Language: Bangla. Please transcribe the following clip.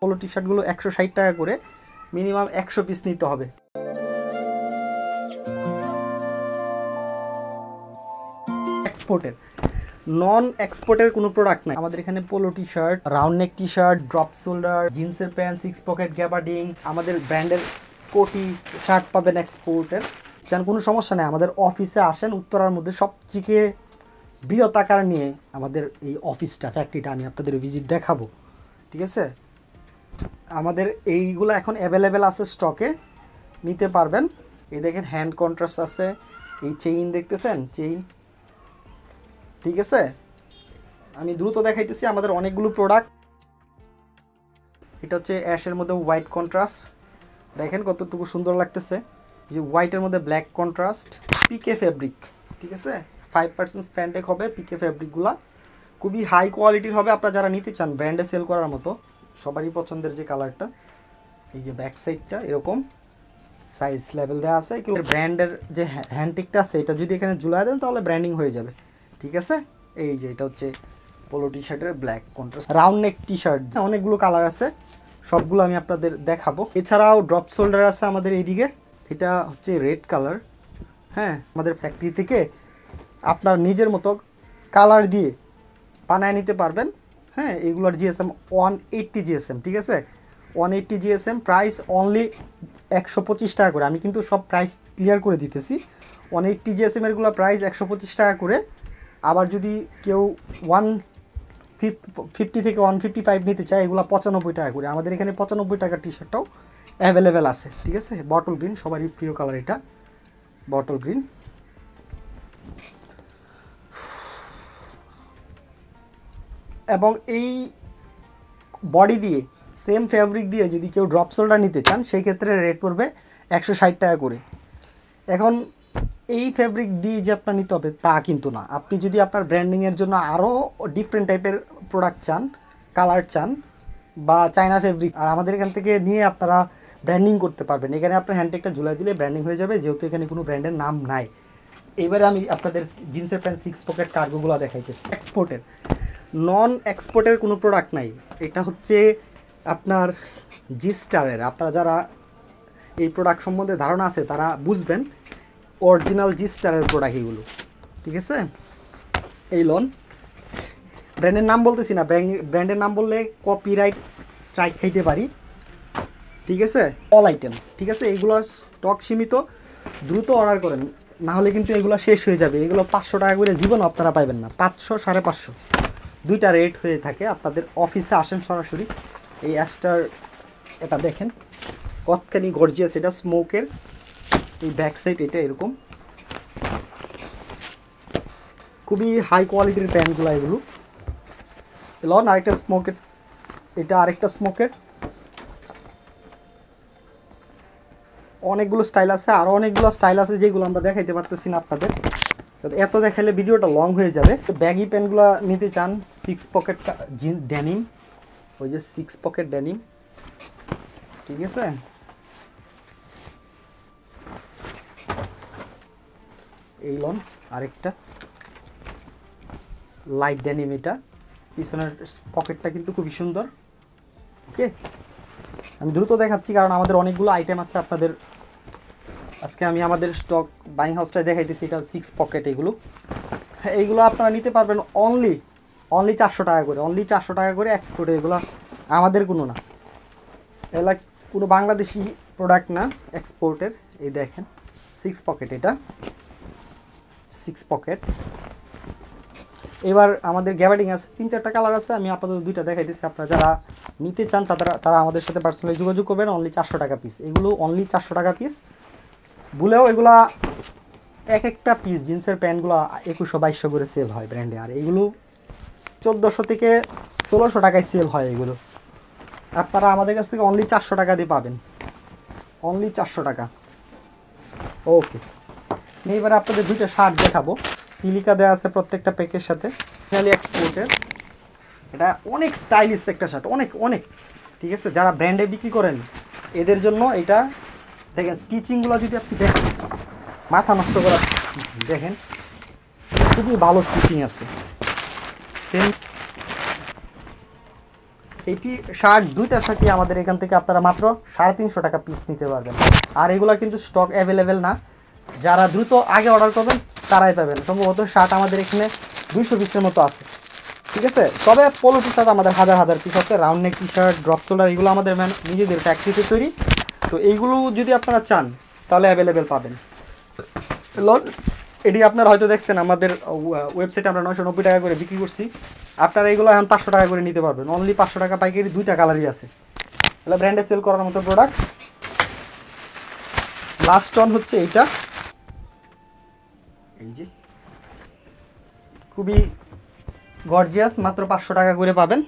পোলো টি শার্টগুলো 160 টাকা করে, মিনিমাম 100 পিস নিতে হবে। এক্সপোর্টের, নন এক্সপোর্টের কোনো প্রোডাক্ট নাই আমাদের এখানে। Polo T shirt, round neck T shirt, drop shoulder, জিন্সের প্যান্ট, 6 পকেট গ্যাবার্ডিং, আমাদের ব্র্যান্ডের কোটি শার্ট পাবেন এক্সপোর্টের। যেন কোনো সমস্যা নেই, আমাদের অফিসে আসেন, উত্তরার মধ্যে সবচেয়ে বৃহৎ আকার নিয়ে আমাদের এই অফিসটা, ফ্যাক্টরিটা আমি আপনাদের ভিজিট দেখাবো, ঠিক আছে। আমাদের এইগুলো এখন অ্যাভেলেবেল আছে, স্টকে নিতে পারবেন। এই দেখেন হ্যান্ড কন্ট্রাস্ট আছে, এই চেইন দেখতেছেন, চেইন, ঠিক আছে। আমি দ্রুত দেখাইতেছি আমাদের অনেকগুলো প্রোডাক্ট। এটা হচ্ছে অ্যাশের মধ্যে হোয়াইট কন্ট্রাস্ট, দেখেন কতটুকু সুন্দর লাগতেছে। যে হোয়াইটের মধ্যে ব্ল্যাক কন্ট্রাস্ট, পিকে ফেব্রিক, ঠিক আছে। 5% স্প্যান্ডেক হবে পিকে ফেব্রিকগুলা, খুবই হাই কোয়ালিটির হবে। আপনারা যারা নিতে চান ব্র্যান্ডে সেল করার মতো, সবারই পছন্দের যে কালারটা, এই যে ব্যাক সাইডটা এরকম সাইজ লেভেল দেওয়া আছে। ব্র্যান্ডের যে হ্যান্ডটিকটা আছে এটা যদি এখানে ঝুলাই দেন তাহলে ব্র্যান্ডিং হয়ে যাবে, ঠিক আছে। এই যে এটা হচ্ছে পোলো টি শার্টের black contrast round neck T shirt, অনেকগুলো কালার আছে, সবগুলো আমি আপনাদের দেখাবো। এছাড়াও ড্রপ শোল্ডার আছে আমাদের এইদিকে, এটা হচ্ছে রেড কালার। হ্যাঁ, আমাদের ফ্যাক্টরি থেকে আপনার নিজের মতো কালার দিয়ে বানায় নিতে পারবেন। হ্যাঁ, এগুলোর জিএসএম 180 জিএসএম, ঠিক আছে। 180 জিএসএম, প্রাইস অনলি 125 টাকা করে। আমি কিন্তু সব প্রাইস ক্লিয়ার করে দিতেছি। 180 জিএসএম এরগুলো প্রাইস 125 টাকা করে। আবার যদি কেউ 150 থেকে 155 নিতে চায়, এগুলো 95 টাকা করে। আমাদের এখানে 95 টাকার টি শার্টটাও অ্যাভেলেবেল আছে, ঠিক আছে। বটল গ্রিন, সবারই প্রিয় কালার এটা, বটল গ্রিন। এবং এই বডি দিয়ে, সেম ফ্যাব্রিক দিয়ে যদি কেউ ড্রপ শোল্ডার নিতে চান, সেই ক্ষেত্রে রেট পড়বে 160 টাকা করে। এখন এই ফ্যাব্রিক দিয়ে যে আপনার নিতে হবে তা কিন্তু না। আপনি যদি আপনার ব্র্যান্ডিংয়ের জন্য আরও ডিফারেন্ট টাইপের প্রোডাক্ট চান, কালার চান, বা চায়না ফ্যাব্রিক, আর আমাদের এখান থেকে নিয়ে আপনারা ব্র্যান্ডিং করতে পারবেন। এখানে আপনার হ্যান্ডটেকটা ঝুলাই দিলে ব্র্যান্ডিং হয়ে যাবে, যেহেতু এখানে কোনো ব্র্যান্ডের নাম নাই। এবারে আমি আপনাদের জিন্সের প্যান্ট 6 পকেট কার্গোগুলো দেখাইতেছি। এক্সপোর্টের, নন এক্সপোর্টের কোনো প্রোডাক্ট নাই। এটা হচ্ছে আপনার জি স্টারের। আপনারা যারা এই প্রোডাক্ট সম্বন্ধে ধারণা আছে তারা বুঝবেন, অরিজিনাল জি স্টারের প্রোডাক্ট এগুলো, ঠিক আছে। এই লোন ব্র্যান্ডের নাম বলতেছি না, ব্র্যান্ডের নাম বললে কপিরাইট স্ট্রাইক খাইতে পারি, ঠিক আছে। অল আইটেম, ঠিক আছে। এইগুলোর স্টক সীমিত, দ্রুত অর্ডার করেন, না হলে কিন্তু এগুলো শেষ হয়ে যাবে। এগুলো 500 টাকা করে জীবন আপনারা পাইবেন না, 500 550 দুইটা রেট হয়ে থাকে। আপনাদের অফিসে আসেন সরাসরি। এই অ্যাস্টার এটা দেখেন কতখানি গর্জিয়াস, এটা স্মোকের। এই ব্যাক সাইড এটা এরকম, খুবই হাই কোয়ালিটির প্যান্টগুলো এগুলো। লন আরেকটা স্মোকের, এটা আরেকটা স্মোকের। অনেকগুলো স্টাইল আছে, আরও অনেকগুলো স্টাইল আছে যেগুলো আমরা দেখাইতে পারতেছি না আপনাদের, এত দেখাইলে ভিডিওটা লং হয়ে যাবে। তো ব্যাগি প্যান্টগুলো নিতে চান, 6 পকেট ড্যানিম, ওই যে 6 পকেট ড্যানিম, ঠিক আছে। এই লন আরেকটা লাইট ড্যানিম, এটা পিছনের পকেটটা কিন্তু খুবই সুন্দর। ওকে, আমি দ্রুত দেখাচ্ছি কারণ আমাদের অনেকগুলো আইটেম আছে আপনাদের। আজকে আমি আমাদের স্টক বাইং হাউসটায় দেখাইতেছি। এটা 6 পকেট, এইগুলো আপনারা নিতে পারবেন অনলি 400 টাকা করে, অনলি 400 টাকা করে। এক্সপোর্টে এগুলো আমাদের কোনো না, এগুলা কোনো বাংলাদেশি প্রোডাক্ট না, এক্সপোর্টের। এই দেখেন 6 পকেট, এটা 6 পকেট। এবার আমাদের গ্যাবার্ডিং আছে, 3-4টা কালার আছে, আমি আপাতত 2টা দেখাইতেছি। আপনারা যারা নিতে চান তারা আমাদের সাথে পার্সোনালি যোগাযোগ করবেন। অনলি 400 টাকা পিস, এগুলো অনলি 400 টাকা পিস। ভুলেও এগুলা এক একটা পিস জিন্সের প্যান্টগুলো 2100-2200 করে সেল হয় ব্র্যান্ডে, আর এগুলো 1400 থেকে 1600 টাকায় সেল হয় এগুলো। আপনারা আমাদের কাছ থেকে অনলি 400 টাকা দিয়ে পাবেন, অনলি 400 টাকা। ওকে, এবারে আপনাদের 2টা শার্ট দেখাবো। সিলিকা দেওয়া আছে প্রত্যেকটা প্যাকের সাথে, ফ্যালি এক্সপোর্টের। এটা অনেক স্টাইলিশ একটা শার্ট, অনেক অনেক, ঠিক আছে। যারা ব্র্যান্ডে বিক্রি করেন এদের জন্য এটা দেখেন। স্টিচিংগুলো যদি আপনি দেখেন, মাথা নষ্ট করা দেখেন, খুবই ভালো স্টিচিং আছে। সেম এটি শার্ট, দুইটা শার্টই আমাদের এখান থেকে আপনারা মাত্র 350 টাকা পিস নিতে পারবেন। আর এগুলো কিন্তু স্টক অ্যাভেলেবেল না, যারা দ্রুত আগে অর্ডার করবেন তারাই পাবেন। সম্ভবত শার্ট আমাদের এখানে 200 পিসের মতো আছে, ঠিক আছে। তবে পোলো টি শার্ট আমাদের হাজার হাজার পিস আছে, round neck T shirt, drop shoulder, এগুলো আমাদের নিজেদের ফ্যাক্টরিতে তৈরি। তো এইগুলো যদি আপনারা চান তাহলে অ্যাভেলেবেল পাবেন। এটি আপনারা হয়তো দেখছেন আমাদের ওয়েবসাইটে আমরা 990 টাকা করে বিক্রি করছি। আপনারা এগুলো এখন 500 টাকা করে নিতে পারবেন, অনলি 500 টাকা পাইকারি, 2টা কালারই আছে। এগুলো ব্র্যান্ডে সেল করার মতো প্রোডাক্ট। লাস্ট অন হচ্ছে এইটা, এই যে খুবই গর্জিয়াস, মাত্র 500 টাকা করে পাবেন।